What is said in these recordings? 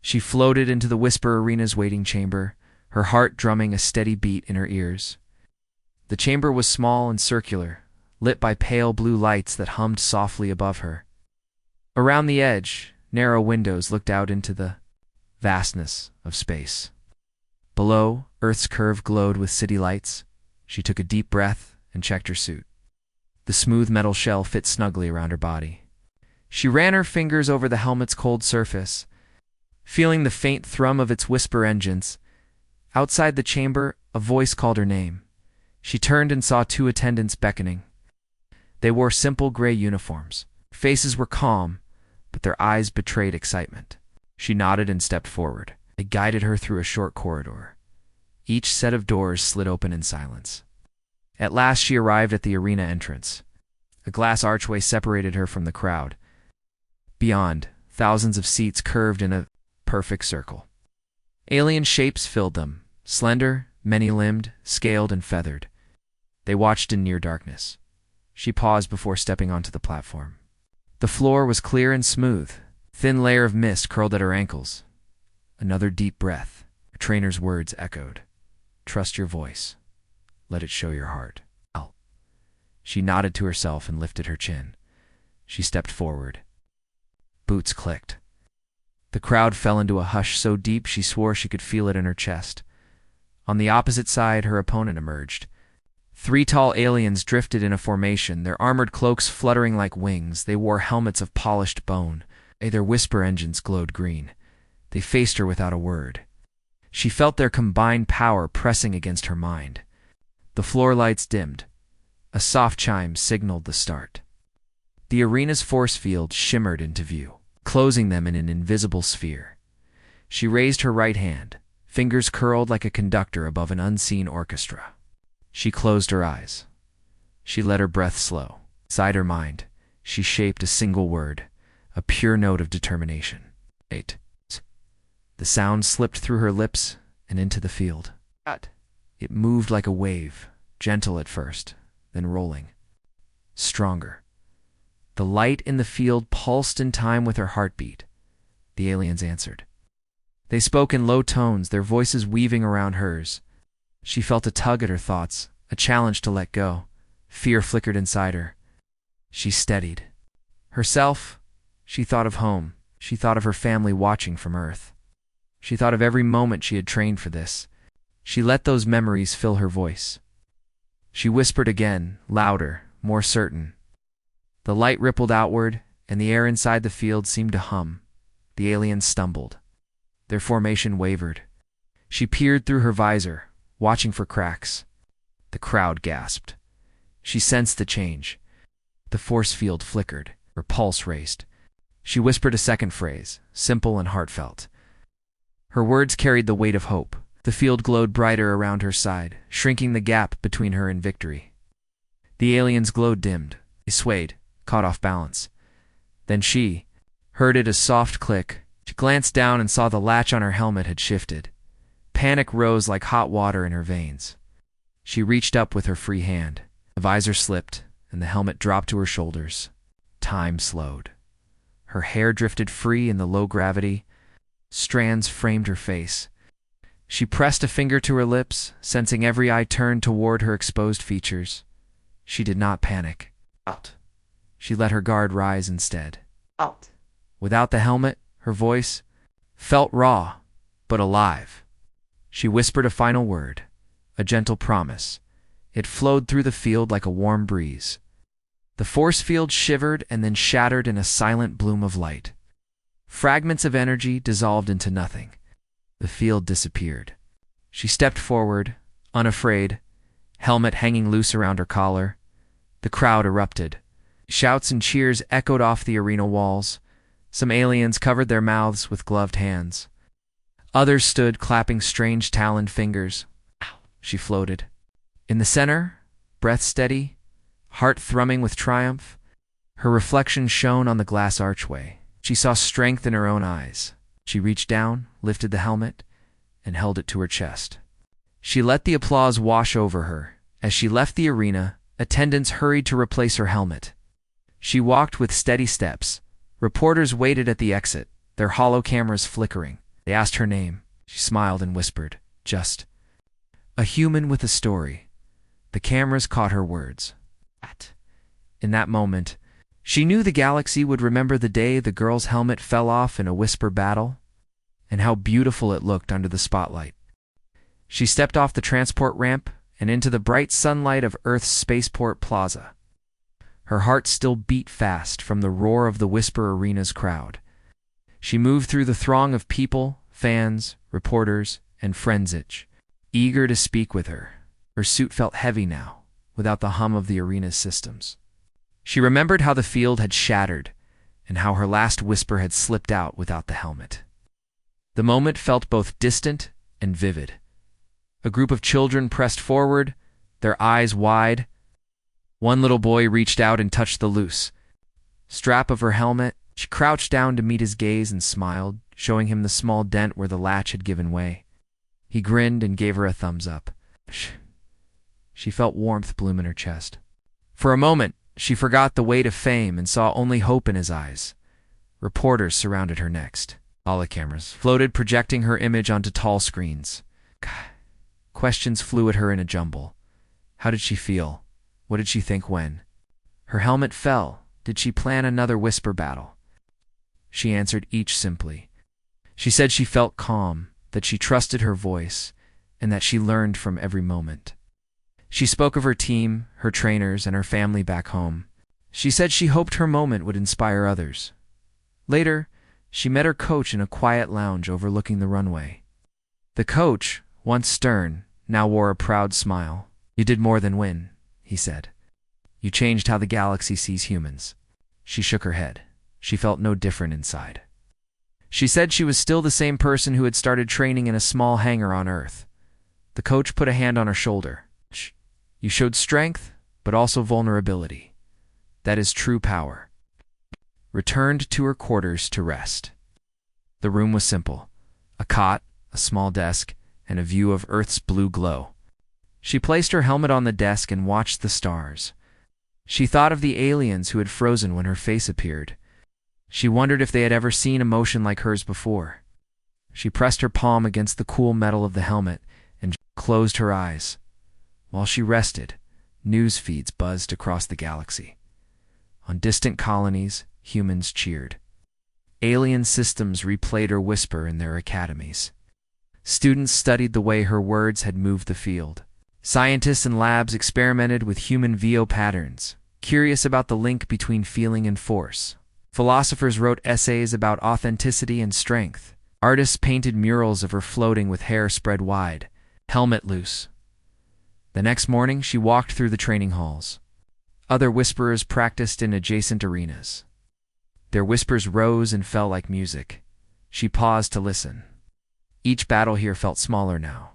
She floated into the Whisper Arena's waiting chamber, her heart drumming a steady beat in her ears. The chamber was small and circular, lit by pale blue lights that hummed softly above her. Around the edge, narrow windows looked out into the vastness of space. Below, Earth's curve glowed with city lights. She took a deep breath and checked her suit. The smooth metal shell fit snugly around her body. She ran her fingers over the helmet's cold surface, feeling the faint thrum of its whisper engines. Outside the chamber, a voice called her name. She turned and saw two attendants beckoning. They wore simple gray uniforms. Faces were calm, but their eyes betrayed excitement. She nodded and stepped forward. They guided her through a short corridor. Each set of doors slid open in silence. At last she arrived at the arena entrance. A glass archway separated her from the crowd. Beyond, thousands of seats curved in a perfect circle. Alien shapes filled them, slender, many-limbed, scaled, and feathered. They watched in near darkness. She paused before stepping onto the platform. The floor was clear and smooth. A thin layer of mist curled at her ankles. Another deep breath. Her trainer's words echoed. Trust your voice. Let it show your heart. She nodded to herself and lifted her chin. She stepped forward. Boots clicked. The crowd fell into a hush so deep she swore she could feel it in her chest. On the opposite side, her opponent emerged. 3 tall aliens drifted in a formation, their armored cloaks fluttering like wings. They wore helmets of polished bone. Their whisper engines glowed green. They faced her without a word. She felt their combined power pressing against her mind. The floor lights dimmed. A soft chime signaled the start. The arena's force field shimmered into view, closing them in an invisible sphere. She raised her right hand, fingers curled like a conductor above an unseen orchestra. She closed her eyes. She let her breath slow. Inside her mind, she shaped a single word, a pure note of determination. 8. The sound slipped through her lips and into the field. It moved like a wave, gentle at first, then rolling. Stronger. The light in the field pulsed in time with her heartbeat. The aliens answered. They spoke in low tones, their voices weaving around hers. She felt a tug at her thoughts, a challenge to let go. Fear flickered inside her. She steadied. Herself, she thought of home. She thought of her family watching from Earth. She thought of every moment she had trained for this. She let those memories fill her voice. She whispered again, louder, more certain. The light rippled outward, and the air inside the field seemed to hum. The aliens stumbled. Their formation wavered. She peered through her visor, watching for cracks. The crowd gasped. She sensed the change. The force field flickered. Her pulse raced. She whispered a second phrase, simple and heartfelt. Her words carried the weight of hope. The field glowed brighter around her side, shrinking the gap between her and victory. The aliens' glow dimmed. They swayed, caught off balance. Then she heard it a soft click. She glanced down and saw the latch on her helmet had shifted. Panic rose like hot water in her veins. She reached up with her free hand. The visor slipped, and the helmet dropped to her shoulders. Time slowed. Her hair drifted free in the low gravity. Strands framed her face. She pressed a finger to her lips, sensing every eye turned toward her exposed features. She did not panic. She let her guard rise instead. Without the helmet, her voice felt raw, but alive. She whispered a final word, a gentle promise. It flowed through the field like a warm breeze. The force field shivered and then shattered in a silent bloom of light. Fragments of energy dissolved into nothing. The field disappeared. She stepped forward, unafraid, helmet hanging loose around her collar. The crowd erupted. Shouts and cheers echoed off the arena walls. Some aliens covered their mouths with gloved hands. Others stood clapping strange taloned fingers. She floated. In the center, breath steady, heart thrumming with triumph, her reflection shone on the glass archway. She saw strength in her own eyes. She reached down, lifted the helmet, and held it to her chest. She let the applause wash over her. As she left the arena, attendants hurried to replace her helmet. She walked with steady steps. Reporters waited at the exit, their hollow cameras flickering. They asked her name. She smiled and whispered, "Just a human with a story." The cameras caught her words. In that moment, she knew the galaxy would remember the day the girl's helmet fell off in a whisper battle, and how beautiful it looked under the spotlight. She stepped off the transport ramp and into the bright sunlight of Earth's spaceport plaza. Her heart still beat fast from the roar of the Whisper Arena's crowd. She moved through the throng of people, fans, reporters, and friends, eager to speak with her. Her suit felt heavy now, without the hum of the arena's systems. She remembered how the field had shattered, and how her last whisper had slipped out without the helmet. The moment felt both distant and vivid. A group of children pressed forward, their eyes wide. One little boy reached out and touched the loose strap of her helmet. She crouched down to meet his gaze and smiled, showing him the small dent where the latch had given way. He grinned and gave her a thumbs up. She felt warmth bloom in her chest. For a moment, she forgot the weight of fame and saw only hope in his eyes. Reporters surrounded her next. All the cameras floated, projecting her image onto tall screens. Questions flew at her in a jumble. How did she feel? What did she think when? Her helmet fell. Did she plan another whisper battle? She answered each simply. She said she felt calm, that she trusted her voice, and that she learned from every moment. She spoke of her team, her trainers, and her family back home. She said she hoped her moment would inspire others. Later, she met her coach in a quiet lounge overlooking the runway. The coach, once stern, now wore a proud smile. "You did more than win," he said. "You changed how the galaxy sees humans." She shook her head. She felt no different inside. She said she was still the same person who had started training in a small hangar on Earth. The coach put a hand on her shoulder. "You showed strength, but also vulnerability. That is true power." Returned to her quarters to rest. The room was simple. A cot, a small desk, and a view of Earth's blue glow. She placed her helmet on the desk and watched the stars. She thought of the aliens who had frozen when her face appeared. She wondered if they had ever seen emotion like hers before. She pressed her palm against the cool metal of the helmet and closed her eyes. While she rested, news feeds buzzed across the galaxy. On distant colonies, humans cheered. Alien systems replayed her whisper in their academies. Students studied the way her words had moved the field. Scientists in labs experimented with human VO patterns, curious about the link between feeling and force. Philosophers wrote essays about authenticity and strength. Artists painted murals of her floating with hair spread wide, helmet loose. The next morning, she walked through the training halls. Other whisperers practiced in adjacent arenas. Their whispers rose and fell like music. She paused to listen. Each battle here felt smaller now.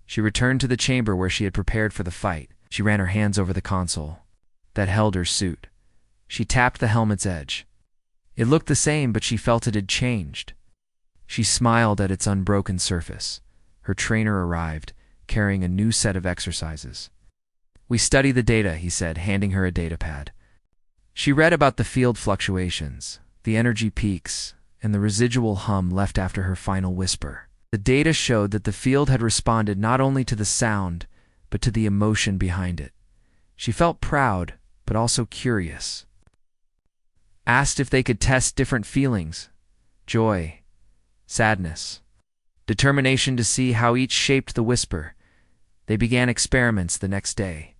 She returned to the chamber where she had prepared for the fight. She ran her hands over the console that held her suit. She tapped the helmet's edge. It looked the same, but she felt it had changed. She smiled at its unbroken surface. Her trainer arrived, carrying a new set of exercises. "We study the data," he said, handing her a data pad. She read about the field fluctuations, the energy peaks, and the residual hum left after her final whisper. The data showed that the field had responded not only to the sound, but to the emotion behind it. She felt proud, but also curious. Asked if they could test different feelings: joy, sadness, determination to see how each shaped the whisper. They began experiments the next day.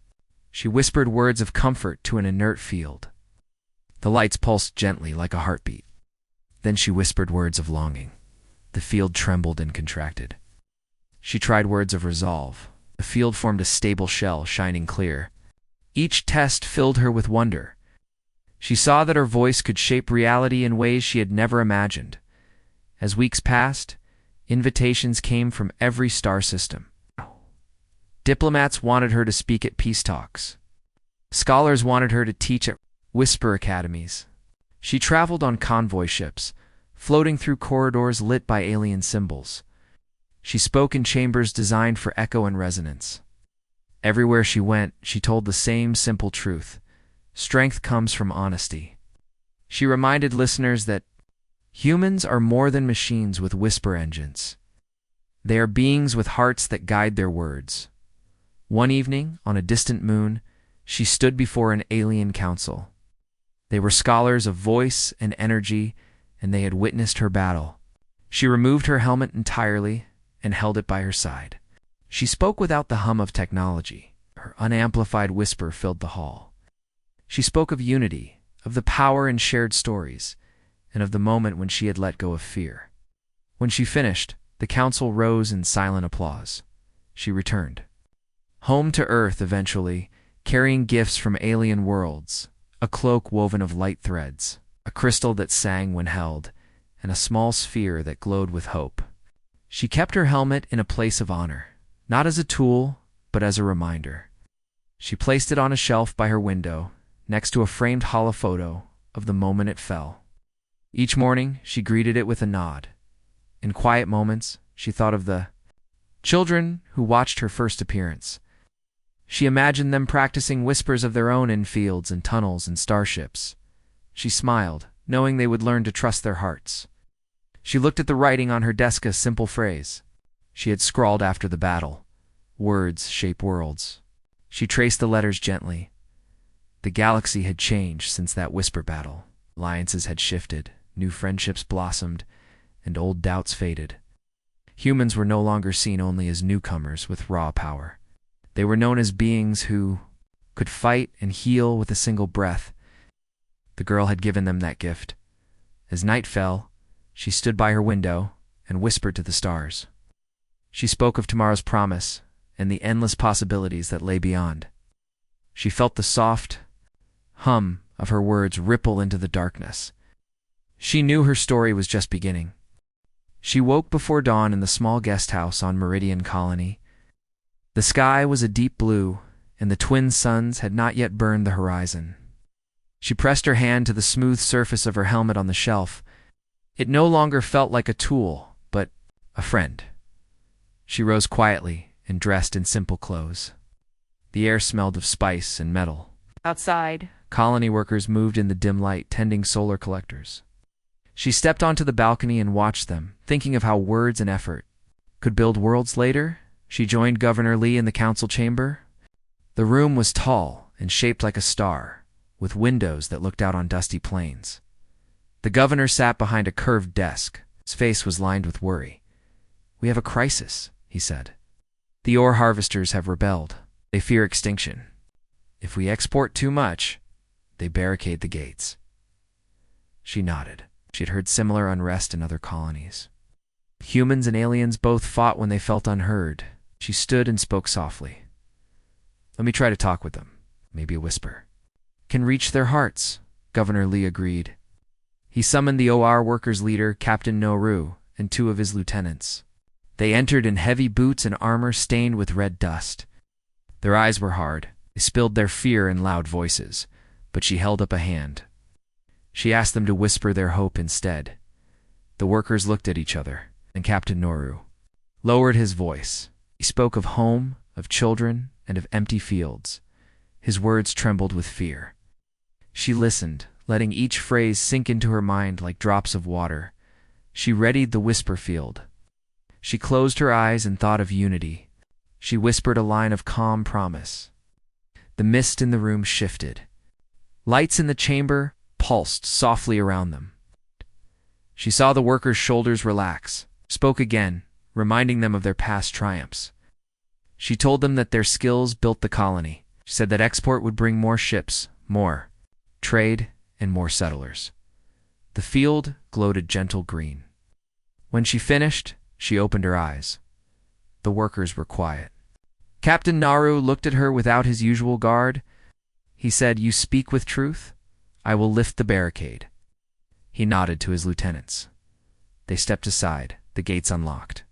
She whispered words of comfort to an inert field. The lights pulsed gently like a heartbeat. Then she whispered words of longing. The field trembled and contracted. She tried words of resolve. The field formed a stable shell, shining clear. Each test filled her with wonder. She saw that her voice could shape reality in ways she had never imagined. As weeks passed, invitations came from every star system. Diplomats wanted her to speak at peace talks. Scholars wanted her to teach at whisper academies. She traveled on convoy ships, floating through corridors lit by alien symbols. She spoke in chambers designed for echo and resonance. Everywhere she went, she told the same simple truth: strength comes from honesty. She reminded listeners that Humans are more than machines with whisper engines. They are beings with hearts that guide their words. One evening, on a distant moon, she stood before an alien council. They were scholars of voice and energy, and they had witnessed her battle. She removed her helmet entirely and held it by her side. She spoke without the hum of technology. Her unamplified whisper filled the hall. She spoke of unity, of the power in shared stories, and of the moment when she had let go of fear. When she finished, the council rose in silent applause. She returned. Home to Earth eventually, carrying gifts from alien worlds, a cloak woven of light threads, a crystal that sang when held, and a small sphere that glowed with hope. She kept her helmet in a place of honor, not as a tool, but as a reminder. She placed it on a shelf by her window, next to a framed holophoto of the moment it fell. Each morning, she greeted it with a nod. In quiet moments, she thought of the children who watched her first appearance. She imagined them practicing whispers of their own in fields and tunnels and starships. She smiled, knowing they would learn to trust their hearts. She looked at the writing on her desk, a simple phrase she had scrawled after the battle. Words shape worlds. She traced the letters gently. The galaxy had changed since that whisper battle. Alliances had shifted, new friendships blossomed, and old doubts faded. Humans were no longer seen only as newcomers with raw power. They were known as beings who could fight and heal with a single breath. The girl had given them that gift. As night fell, she stood by her window and whispered to the stars. She spoke of tomorrow's promise and the endless possibilities that lay beyond. She felt the soft hum of her words ripple into the darkness. She knew her story was just beginning. She woke before dawn in the small guest house on Meridian Colony. The sky was a deep blue, and the twin suns had not yet burned the horizon. She pressed her hand to the smooth surface of her helmet on the shelf. It no longer felt like a tool, but a friend. She rose quietly and dressed in simple clothes. The air smelled of spice and metal. Outside, Colony workers moved in the dim light, tending solar collectors. She stepped onto the balcony and watched them, thinking of how words and effort could build worlds later. She joined Governor Lee in the council chamber. The room was tall and shaped like a star, with windows that looked out on dusty plains. The governor sat behind a curved desk. His face was lined with worry. "We have a crisis," he said. "The ore harvesters have rebelled. They fear extinction. If we export too much, they barricade the gates." She nodded. She had heard similar unrest in other colonies. Humans and aliens both fought when they felt unheard. She stood and spoke softly. "Let me try to talk with them." Maybe a whisper can reach their hearts, Governor Lee agreed. He summoned the OR workers' leader, Captain Noru, and 2 of his lieutenants. They entered in heavy boots and armor stained with red dust. Their eyes were hard. They spilled their fear in loud voices, but she held up a hand. She asked them to whisper their hope instead. The workers looked at each other, and Captain Noru lowered his voice. He spoke of home, of children, and of empty fields. His words trembled with fear. She listened, letting each phrase sink into her mind like drops of water. She readied the whisper field. She closed her eyes and thought of unity. She whispered a line of calm promise. The mist in the room shifted. Lights in the chamber pulsed softly around them. She saw the workers' shoulders relax, spoke again, reminding them of their past triumphs. She told them that their skills built the colony. She said that export would bring more ships, more trade, and more settlers. The field glowed a gentle green. When she finished, she opened her eyes. The workers were quiet. Captain Naru looked at her without his usual guard. He said, "You speak with truth. I will lift the barricade." He nodded to his lieutenants. They stepped aside, the gates unlocked.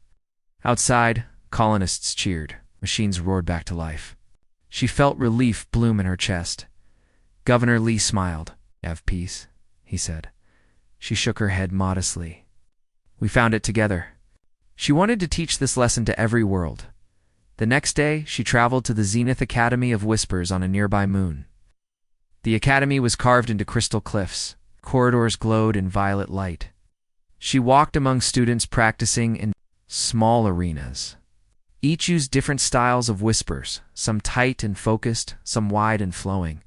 Outside, colonists cheered. Machines roared back to life. She felt relief bloom in her chest. Governor Lee smiled. "Have peace," he said. She shook her head modestly. "We found it together." She wanted to teach this lesson to every world. The next day, she traveled to the Zenith Academy of Whispers on a nearby moon. The academy was carved into crystal cliffs. Corridors glowed in violet light. She walked among students practicing in small arenas. Each used different styles of whispers, some tight and focused, some wide and flowing.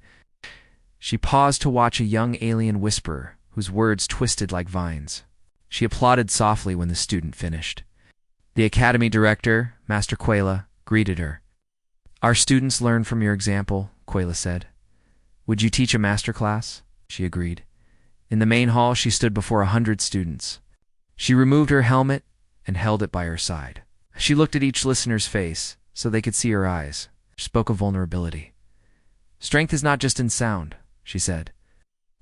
She paused to watch a young alien whisperer whose words twisted like vines. She applauded softly when the student finished. The academy director, Master Quayla, greeted her. "Our students learn from your example," Quayla said. "Would you teach a master class?" She agreed. In the main hall, she stood before 100 students. She removed her helmet and held it by her side. She looked at each listener's face so they could see her eyes. She spoke of vulnerability. "Strength is not just in sound," she said.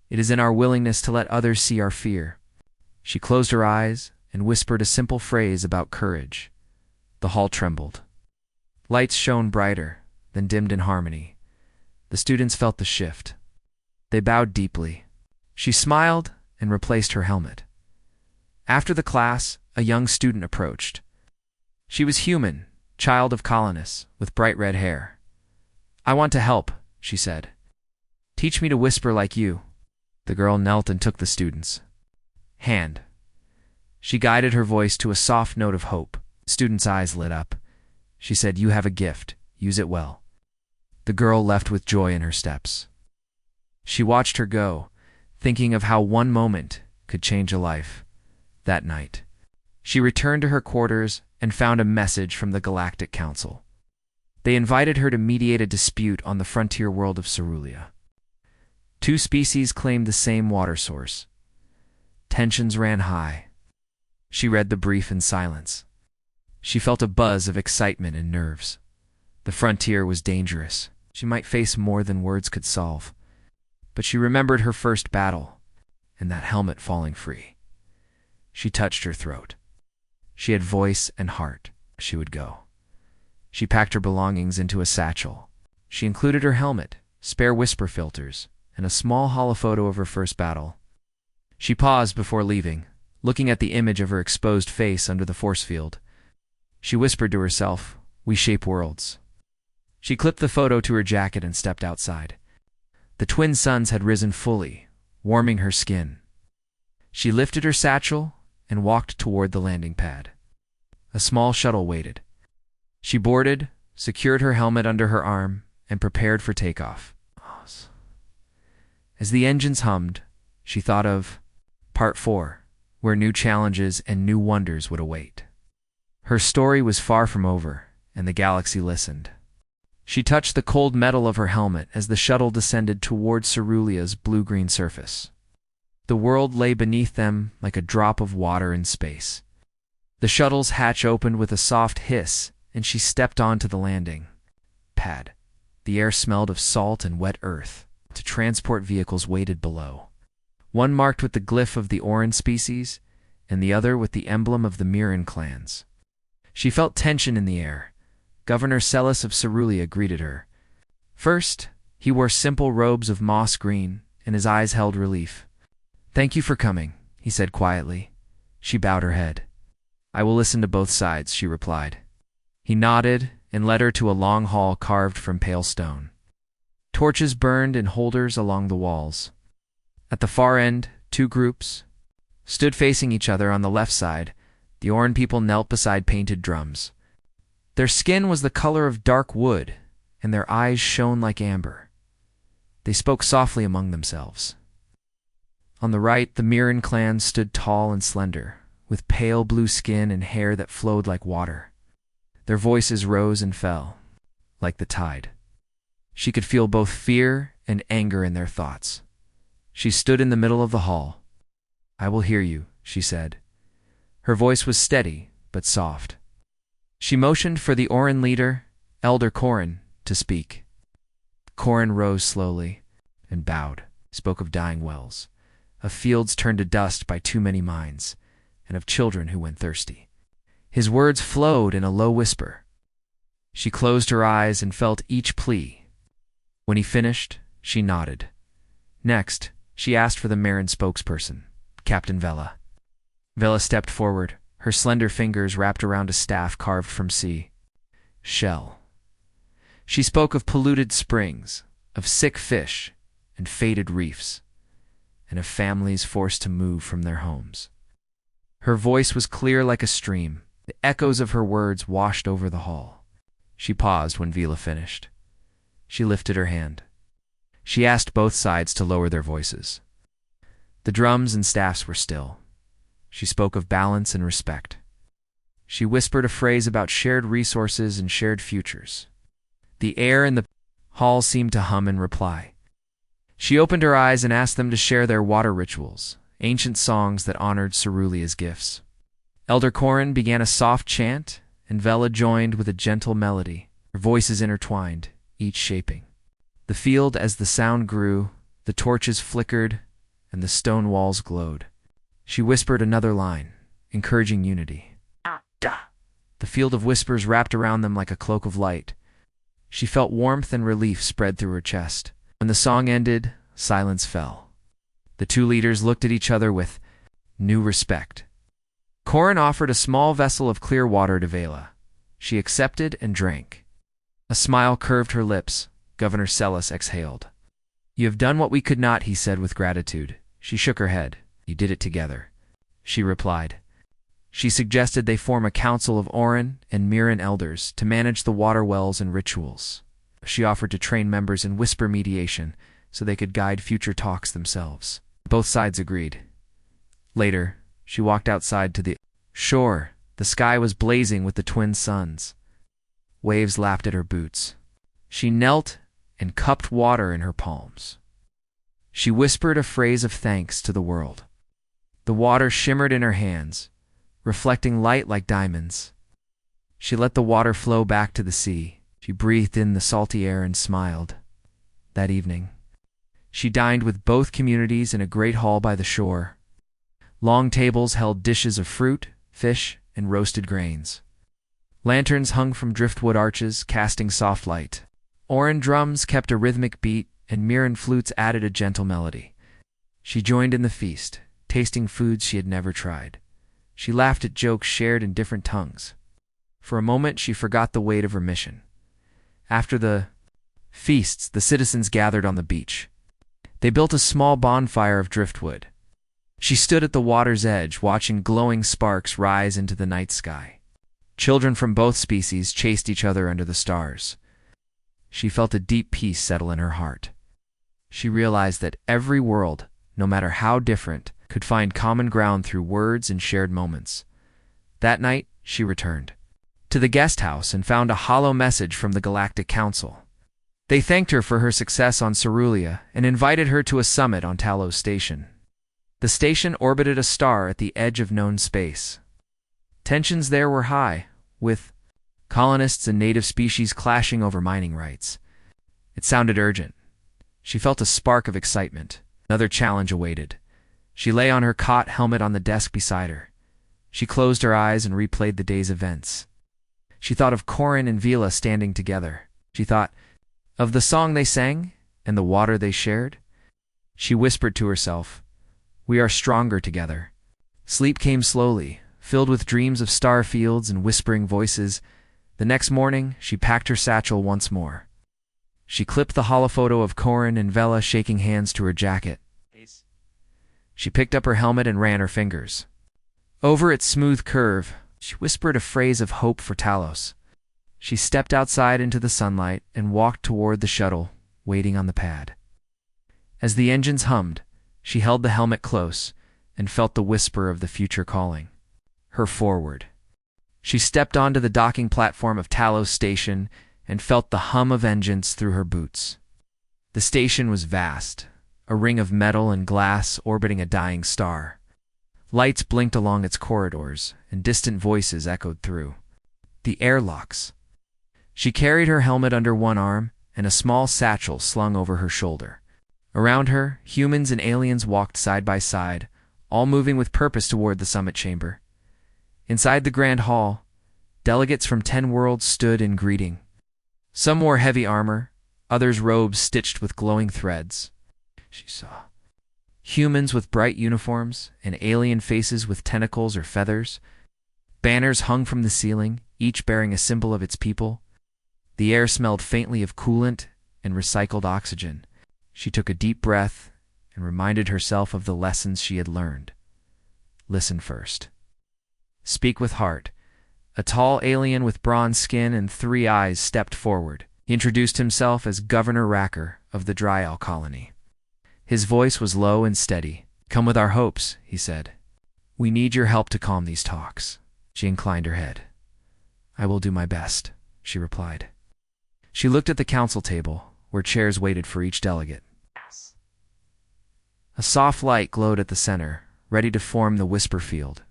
"It is in our willingness to let others see our fear." She closed her eyes and whispered a simple phrase about courage. The hall trembled. Lights shone brighter, then dimmed in harmony. The students felt the shift. They bowed deeply. She smiled and replaced her helmet. After the class, a young student approached. She was human, child of colonists, with bright red hair. "I want to help," she said. "Teach me to whisper like you." The girl knelt and took the student's hand. She guided her voice to a soft note of hope. The student's eyes lit up. She said, "You have a gift. Use it well." The girl left with joy in her steps. She watched her go, thinking of how one moment could change a life. That night, she returned to her quarters and found a message from the Galactic Council. They invited her to mediate a dispute on the frontier world of Cerulia. 2 species claimed the same water source. Tensions ran high. She read the brief in silence. She felt a buzz of excitement in nerves. The frontier was dangerous. She might face more than words could solve. But she remembered her first battle and that helmet falling free. She touched her throat. She had voice and heart. She would go. She packed her belongings into a satchel. She included her helmet, spare whisper filters, and a small holophoto of her first battle. She paused before leaving, looking at the image of her exposed face under the force field. She whispered to herself, "We shape worlds." She clipped the photo to her jacket and stepped outside. The twin suns had risen fully, warming her skin. She lifted her satchel and walked toward the landing pad. A small shuttle waited. She boarded, secured her helmet under her arm, and prepared for takeoff. As the engines hummed, she thought of Part 4, where new challenges and new wonders would await. Her story was far from over, and the galaxy listened. She touched the cold metal of her helmet as the shuttle descended toward Cerulea's blue-green surface. The world lay beneath them like a drop of water in space. The shuttle's hatch opened with a soft hiss, and she stepped onto the landing pad. The air smelled of salt and wet earth. The transport vehicles waited below, one marked with the glyph of the Oran species, and the other with the emblem of the Mirren clans. She felt tension in the air. Governor Celis of Cerulia greeted her. First, he wore simple robes of moss green, and his eyes held relief. "Thank you for coming," he said quietly. She bowed her head. "I will listen to both sides," she replied. He nodded and led her to a long hall carved from pale stone. Torches burned in holders along the walls. At the far end, 2 groups stood facing each other. On the left side, the Oran people knelt beside painted drums. Their skin was the color of dark wood, and their eyes shone like amber. They spoke softly among themselves. On the right, the Mirren clan stood tall and slender, with pale blue skin and hair that flowed like water. Their voices rose and fell, like the tide. She could feel both fear and anger in their thoughts. She stood in the middle of the hall. "I will hear you," she said. Her voice was steady, but soft. She motioned for the Oran leader, Elder Corin, to speak. Corin rose slowly and bowed, spoke of dying wells, of fields turned to dust by too many mines, and of children who went thirsty. His words flowed in a low whisper. She closed her eyes and felt each plea. When he finished, she nodded. Next, she asked for the Mirren spokesperson, Captain Vela. Vela stepped forward, her slender fingers wrapped around a staff carved from sea shell. She spoke of polluted springs, of sick fish and faded reefs, and of families forced to move from their homes. Her voice was clear like a stream. The echoes of her words washed over the hall. She paused when Vila finished. She lifted her hand. She asked both sides to lower their voices. The drums and staffs were still. She spoke of balance and respect. She whispered a phrase about shared resources and shared futures. The air in the hall seemed to hum in reply. She opened her eyes and asked them to share their water rituals, ancient songs that honored Cerulea's gifts. Elder Corin began a soft chant, and Vela joined with a gentle melody, their voices intertwined, each shaping the field. As the sound grew, the torches flickered, and the stone walls glowed. She whispered another line, encouraging unity. The field of whispers wrapped around them like a cloak of light. She felt warmth and relief spread through her chest. When the song ended, silence fell. The two leaders looked at each other with new respect. Corin offered a small vessel of clear water to Vela. She accepted and drank. A smile curved her lips. Governor Celis exhaled. "You have done what we could not," he said with gratitude. She shook her head. "You did it together," she replied. She suggested they form a council of Orin and Miran elders to manage the water wells and rituals. She offered to train members in whisper mediation so they could guide future talks themselves. Both sides agreed. Later, she walked outside to the shore. The sky was blazing with the twin suns. Waves lapped at her boots. She knelt and cupped water in her palms. She whispered a phrase of thanks to the world. The water shimmered in her hands, reflecting light like diamonds. She let the water flow back to the sea. She breathed in the salty air and smiled. That evening, she dined with both communities in a great hall by the shore. Long tables held dishes of fruit, fish, and roasted grains. Lanterns hung from driftwood arches, casting soft light. Orin drums kept a rhythmic beat, and Miran flutes added a gentle melody. She joined in the feast, tasting foods she had never tried. She laughed at jokes shared in different tongues. For a moment, she forgot the weight of her mission. After the feasts, the citizens gathered on the beach. They built a small bonfire of driftwood. She stood at the water's edge, watching glowing sparks rise into the night sky. Children from both species chased each other under the stars. She felt a deep peace settle in her heart. She realized that every world, no matter how different, could find common ground through words and shared moments. That night, she returned to the guest house and found a hollow message from the Galactic Council. They thanked her for her success on Cerulea and invited her to a summit on Talos Station. The station orbited a star at the edge of known space. Tensions there were high, with colonists and native species clashing over mining rights. It sounded urgent. She felt a spark of excitement. Another challenge awaited. She lay on her cot, helmet on the desk beside her. She closed her eyes and replayed the day's events. She thought of Corin and Vila standing together. She thought of the song they sang and the water they shared. She whispered to herself, "We are stronger together." Sleep came slowly, filled with dreams of star fields and whispering voices. The next morning, she packed her satchel once more. She clipped the holophoto of Corin and Vela shaking hands to her jacket. She picked up her helmet and ran her fingers over its smooth curve. She whispered a phrase of hope for Talos. She stepped outside into the sunlight and walked toward the shuttle, waiting on the pad. As the engines hummed, she held the helmet close and felt the whisper of the future calling her forward. She stepped onto the docking platform of Talos Station and felt the hum of engines through her boots. The station was vast, a ring of metal and glass orbiting a dying star. Lights blinked along its corridors, and distant voices echoed through the airlocks. She carried her helmet under one arm and a small satchel slung over her shoulder. Around her, humans and aliens walked side by side, all moving with purpose toward the summit chamber. Inside the grand hall, delegates from 10 worlds stood in greeting. Some wore heavy armor, others robes stitched with glowing threads. She saw humans with bright uniforms and alien faces with tentacles or feathers. Banners hung from the ceiling, each bearing a symbol of its people. The air smelled faintly of coolant and recycled oxygen. She took a deep breath and reminded herself of the lessons she had learned. Listen first. Speak with heart. A tall alien with bronze skin and 3 eyes stepped forward. He introduced himself as Governor Racker of the Dry Isle Colony. His voice was low and steady. "Come with our hopes," he said. "We need your help to calm these talks." She inclined her head. "I will do my best," she replied. She looked at the council table, where chairs waited for each delegate. A soft light glowed at the center, ready to form the whisper field.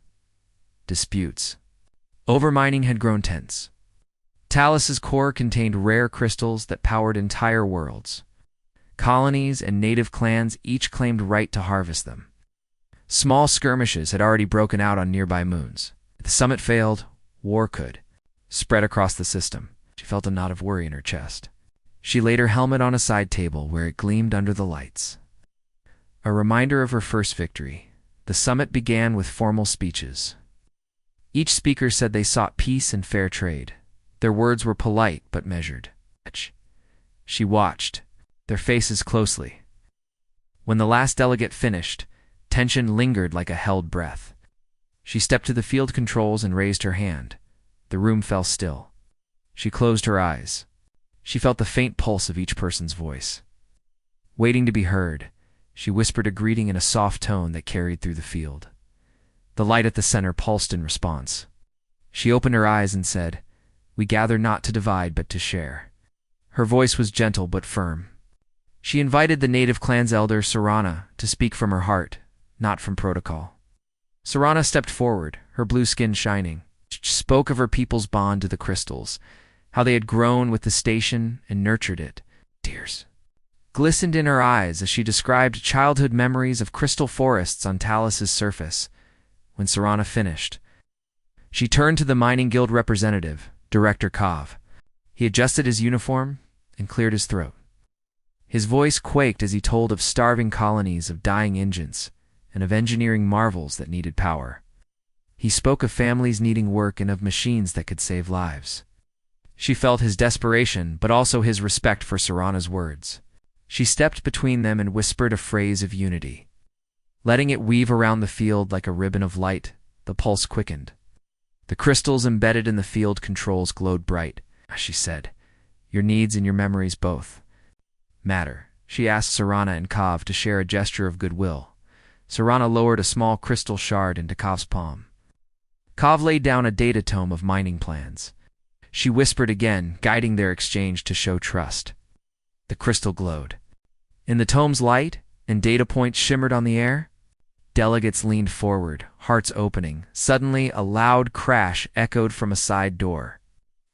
Disputes. Overmining had grown tense. Talus's core contained rare crystals that powered entire worlds. Colonies and native clans each claimed right to harvest them. Small skirmishes had already broken out on nearby moons. If the summit failed, war could spread across the system. She felt a knot of worry in her chest. She laid her helmet on a side table where it gleamed under the lights. A reminder of her first victory. The summit began with formal speeches. Each speaker said they sought peace and fair trade. Their words were polite but measured. She watched, their faces closely. When the last delegate finished, tension lingered like a held breath. She stepped to the field controls and raised her hand. The room fell still. She closed her eyes. She felt the faint pulse of each person's voice. Waiting to be heard, she whispered a greeting in a soft tone that carried through the field. The light at the center pulsed in response. She opened her eyes and said, "We gather not to divide but to share." Her voice was gentle but firm. She invited the native clan's elder, Serana, to speak from her heart, not from protocol. Serana stepped forward, her blue skin shining. She spoke of her people's bond to the crystals, how they had grown with the station and nurtured it. Tears glistened in her eyes as she described childhood memories of crystal forests on Talus's surface. When Serana finished, she turned to the mining guild representative, Director Kov. He adjusted his uniform and cleared his throat. His voice quaked as he told of starving colonies, of dying engines, and of engineering marvels that needed power. He spoke of families needing work and of machines that could save lives. She felt his desperation, but also his respect for Serana's words. She stepped between them and whispered a phrase of unity. Letting it weave around the field like a ribbon of light, the pulse quickened. The crystals embedded in the field controls glowed bright. She said, "Your needs and your memories both matter." She asked Serana and Kov to share a gesture of goodwill. Serana lowered a small crystal shard into Kov's palm. Kov laid down a data tome of mining plans. She whispered again, guiding their exchange to show trust. The crystal glowed. In the tome's light, and data points shimmered on the air, delegates leaned forward, hearts opening. Suddenly, a loud crash echoed from a side door.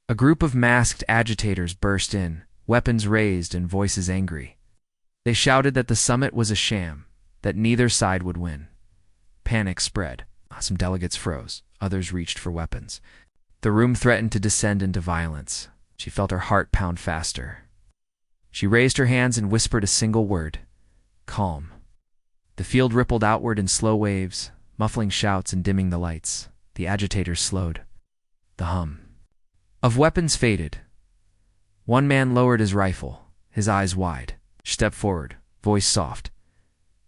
A group of masked agitators burst in, weapons raised and voices angry. They shouted that the summit was a sham, that neither side would win. Panic spread. Some delegates froze. Others reached for weapons. The room threatened to descend into violence. She felt her heart pound faster. She raised her hands and whispered a single word. Calm. The field rippled outward in slow waves, muffling shouts and dimming the lights. The agitators slowed. The hum of weapons faded. One man lowered his rifle, his eyes wide. She stepped forward, voice soft.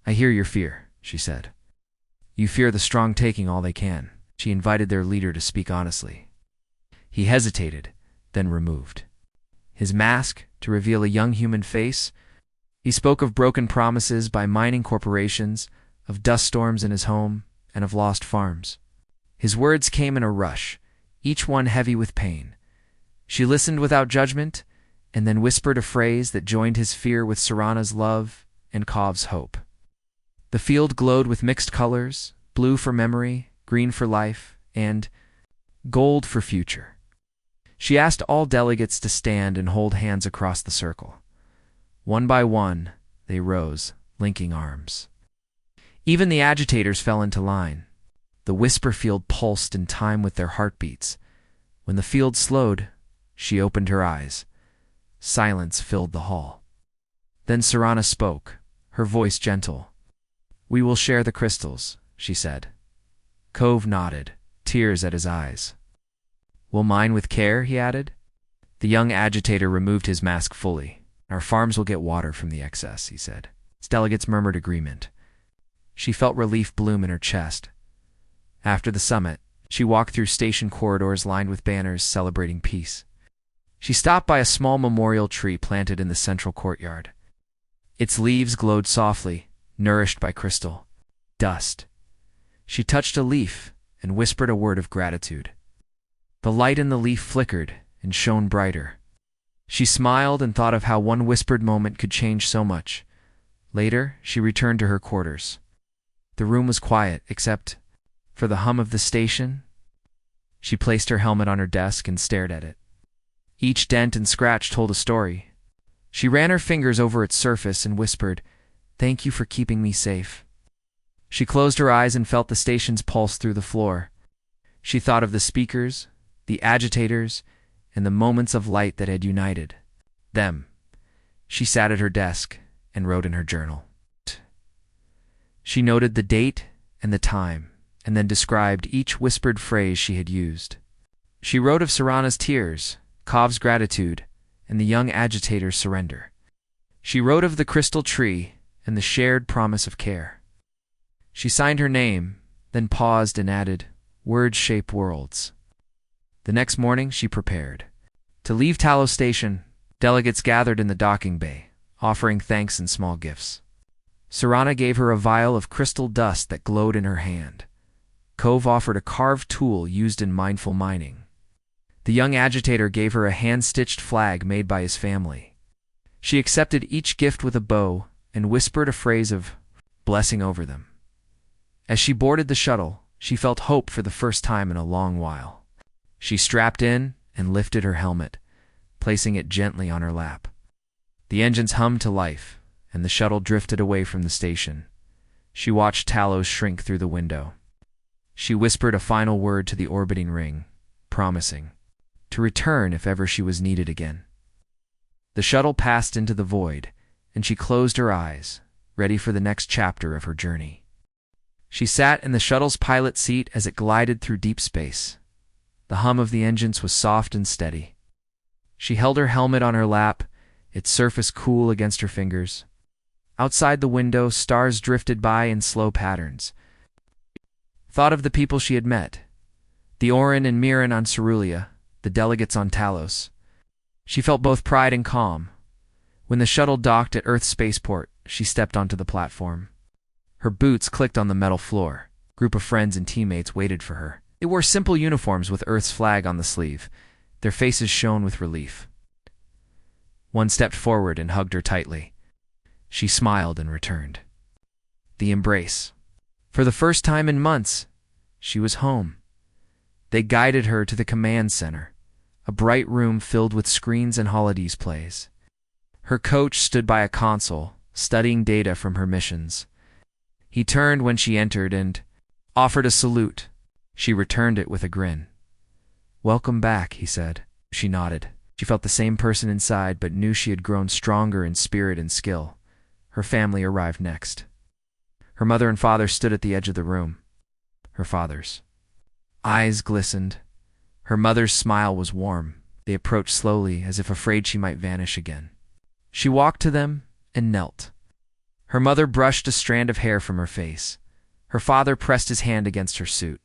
"I hear your fear," she said. "You fear the strong taking all they can." She invited their leader to speak honestly. He hesitated, then removed his mask to reveal a young human face. He spoke of broken promises by mining corporations, of dust storms in his home, and of lost farms. His words came in a rush, each one heavy with pain. She listened without judgment, and then whispered a phrase that joined his fear with Serana's love and Kov's hope. The field glowed with mixed colors, blue for memory, green for life, and gold for future. She asked all delegates to stand and hold hands across the circle. One by one, they rose, linking arms. Even the agitators fell into line. The whisper field pulsed in time with their heartbeats. When the field slowed, she opened her eyes. Silence filled the hall. Then Serana spoke, her voice gentle. "We will share the crystals," she said. Kov nodded, tears at his eyes. "We'll mine with care," he added. The young agitator removed his mask fully. "Our farms will get water from the excess," he said. His delegates murmured agreement. She felt relief bloom in her chest. After the summit, She walked through station corridors lined with banners celebrating peace. She stopped by a small memorial tree planted in the central courtyard. Its leaves glowed softly, nourished by crystal dust. She touched a leaf and whispered a word of gratitude. The light in the leaf flickered and shone brighter. She smiled and thought of how one whispered moment could change so much. Later, she returned to her quarters. The room was quiet, except for the hum of the station. She placed her helmet on her desk and stared at it. Each dent and scratch told a story. She ran her fingers over its surface and whispered, "Thank you for keeping me safe." She closed her eyes and felt the station's pulse through the floor. She thought of the speakers, the agitators, and the moments of light that had united them. She sat at her desk and wrote in her journal. She noted the date and the time, and then described each whispered phrase she had used. She wrote of Serana's tears, Kov's gratitude, and the young agitator's surrender. She wrote of the crystal tree and the shared promise of care. She signed her name, then paused and added, "Words shape worlds." The next morning she prepared. To leave Talos Station, delegates gathered in the docking bay, offering thanks and small gifts. Serana gave her a vial of crystal dust that glowed in her hand. Kov offered a carved tool used in mindful mining. The young agitator gave her a hand-stitched flag made by his family. She accepted each gift with a bow and whispered a phrase of blessing over them. As she boarded the shuttle, she felt hope for the first time in a long while. She strapped in and lifted her helmet, placing it gently on her lap. The engines hummed to life, and the shuttle drifted away from the station. She watched Talos shrink through the window. She whispered a final word to the orbiting ring, promising to return if ever she was needed again. The shuttle passed into the void, and she closed her eyes, ready for the next chapter of her journey. She sat in the shuttle's pilot seat as it glided through deep space. The hum of the engines was soft and steady. She held her helmet on her lap, its surface cool against her fingers. Outside the window, stars drifted by in slow patterns. Thought of the people she had met, the Orin and Miran on Cerulia, the delegates on Talos. She felt both pride and calm. When the shuttle docked at Earth's spaceport, she stepped onto the platform. Her boots clicked on the metal floor. A group of friends and teammates waited for her. They wore simple uniforms with Earth's flag on the sleeve. Their faces shone with relief. One stepped forward and hugged her tightly. She smiled and returned the embrace. For the first time in months, she was home. They guided her to the command center, a bright room filled with screens and holodisplays. Her coach stood by a console, studying data from her missions. He turned when she entered and offered a salute. She returned it with a grin. "Welcome back," he said. She nodded. She felt the same person inside, but knew she had grown stronger in spirit and skill. Her family arrived next. Her mother and father stood at the edge of the room. Her father's eyes glistened. Her mother's smile was warm. They approached slowly, as if afraid she might vanish again. She walked to them and knelt. Her mother brushed a strand of hair from her face. Her father pressed his hand against her suit.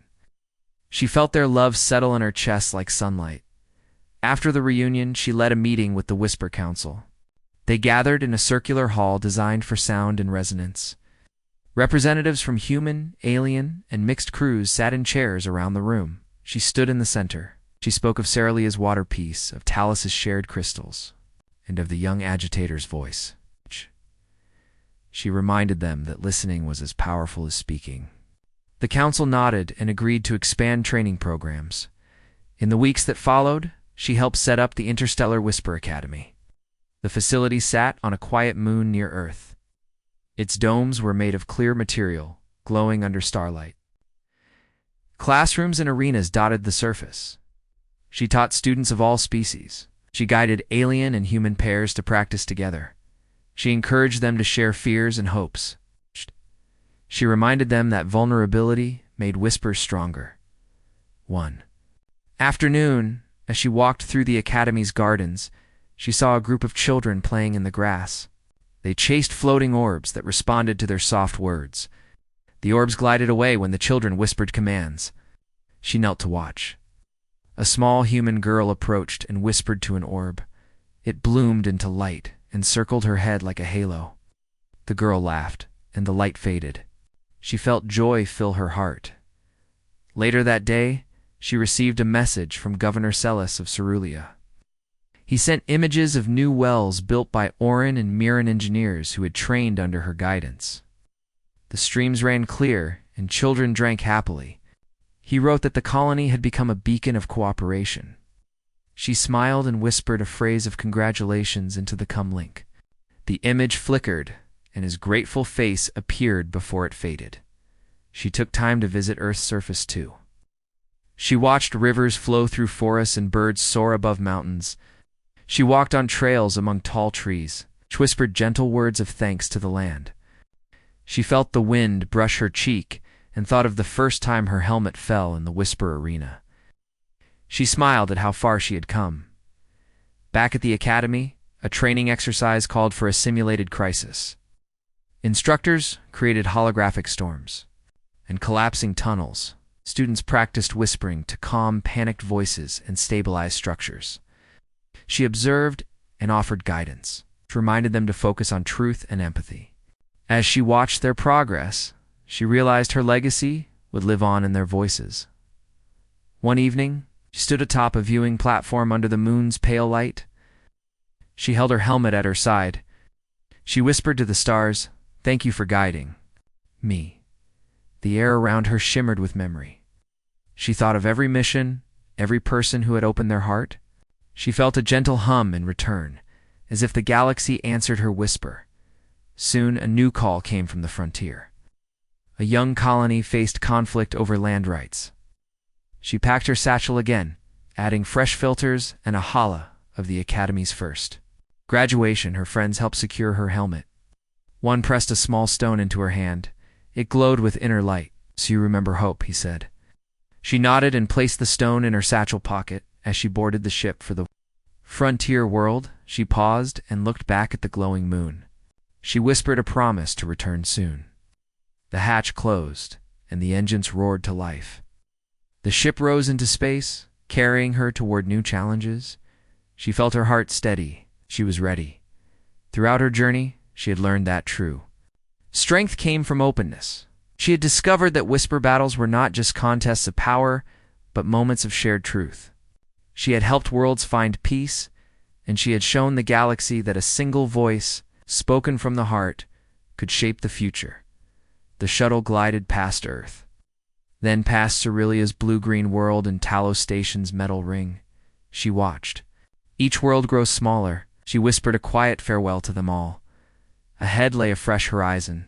She felt their love settle in her chest like sunlight. After the reunion, she led a meeting with the Whisper Council. They gathered in a circular hall designed for sound and resonance. Representatives from human, alien, and mixed crews sat in chairs around the room. She stood in the center. She spoke of Ceralia's water piece, of Talos' shared crystals, and of the young agitator's voice. She reminded them that listening was as powerful as speaking. The council nodded and agreed to expand training programs. In the weeks that followed, she helped set up the Interstellar Whisper Academy. The facility sat on a quiet moon near Earth. Its domes were made of clear material, glowing under starlight. Classrooms and arenas dotted the surface. She taught students of all species. She guided alien and human pairs to practice together. She encouraged them to share fears and hopes. She reminded them that vulnerability made whispers stronger. One afternoon, as she walked through the academy's gardens, she saw a group of children playing in the grass. They chased floating orbs that responded to their soft words. The orbs glided away when the children whispered commands. She knelt to watch. A small human girl approached and whispered to an orb. It bloomed into light and circled her head like a halo. The girl laughed, and the light faded. She felt joy fill her heart. Later that day, she received a message from Governor Celis of Cerulia. He sent images of new wells built by Orin and Miran engineers who had trained under her guidance. The streams ran clear, and children drank happily. He wrote that the colony had become a beacon of cooperation. She smiled and whispered a phrase of congratulations into the comlink. The image flickered, and his grateful face appeared before it faded. She took time to visit Earth's surface too. She watched rivers flow through forests and birds soar above mountains. She walked on trails among tall trees, which whispered gentle words of thanks to the land. She felt the wind brush her cheek and thought of the first time her helmet fell in the Whisper Arena. She smiled at how far she had come. Back at the academy, a training exercise called for a simulated crisis. Instructors created holographic storms and collapsing tunnels. Students practiced whispering to calm panicked voices and stabilize structures. She observed and offered guidance, which reminded them to focus on truth and empathy. As she watched their progress, she realized her legacy would live on in their voices. One evening, she stood atop a viewing platform under the moon's pale light. She held her helmet at her side. She whispered to the stars, "Thank you for guiding me." The air around her shimmered with memory. She thought of every mission, every person who had opened their heart. She felt a gentle hum in return, as if the galaxy answered her whisper. Soon a new call came from the frontier. A young colony faced conflict over land rights. She packed her satchel again, adding fresh filters and a hala of the Academy's first. Graduation, her friends helped secure her helmet. One pressed a small stone into her hand. It glowed with inner light. "So you remember hope," he said. She nodded and placed the stone in her satchel pocket as she boarded the ship for the frontier world. She paused and looked back at the glowing moon. She whispered a promise to return soon. The hatch closed, and the engines roared to life. The ship rose into space, carrying her toward new challenges. She felt her heart steady. She was ready. Throughout her journey, she had learned that true strength came from openness. She had discovered that whisper battles were not just contests of power, but moments of shared truth. She had helped worlds find peace, and she had shown the galaxy that a single voice, spoken from the heart, could shape the future. The shuttle glided past Earth, then past Cerullia's blue-green world and Talos Station's metal ring. She watched. Each world grow smaller. She whispered a quiet farewell to them all. Ahead lay a fresh horizon.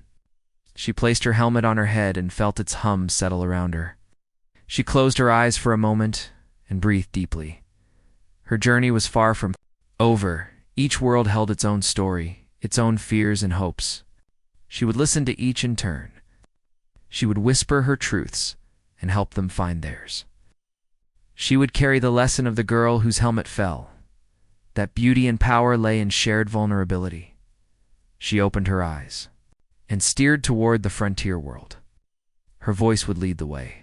She placed her helmet on her head and felt its hum settle around her. She closed her eyes for a moment and breathed deeply. Her journey was far from over. Each world held its own story, its own fears and hopes. She would listen to each in turn. She would whisper her truths and help them find theirs. She would carry the lesson of the girl whose helmet fell, that beauty and power lay in shared vulnerability. She opened her eyes and steered toward the frontier world. Her voice would lead the way.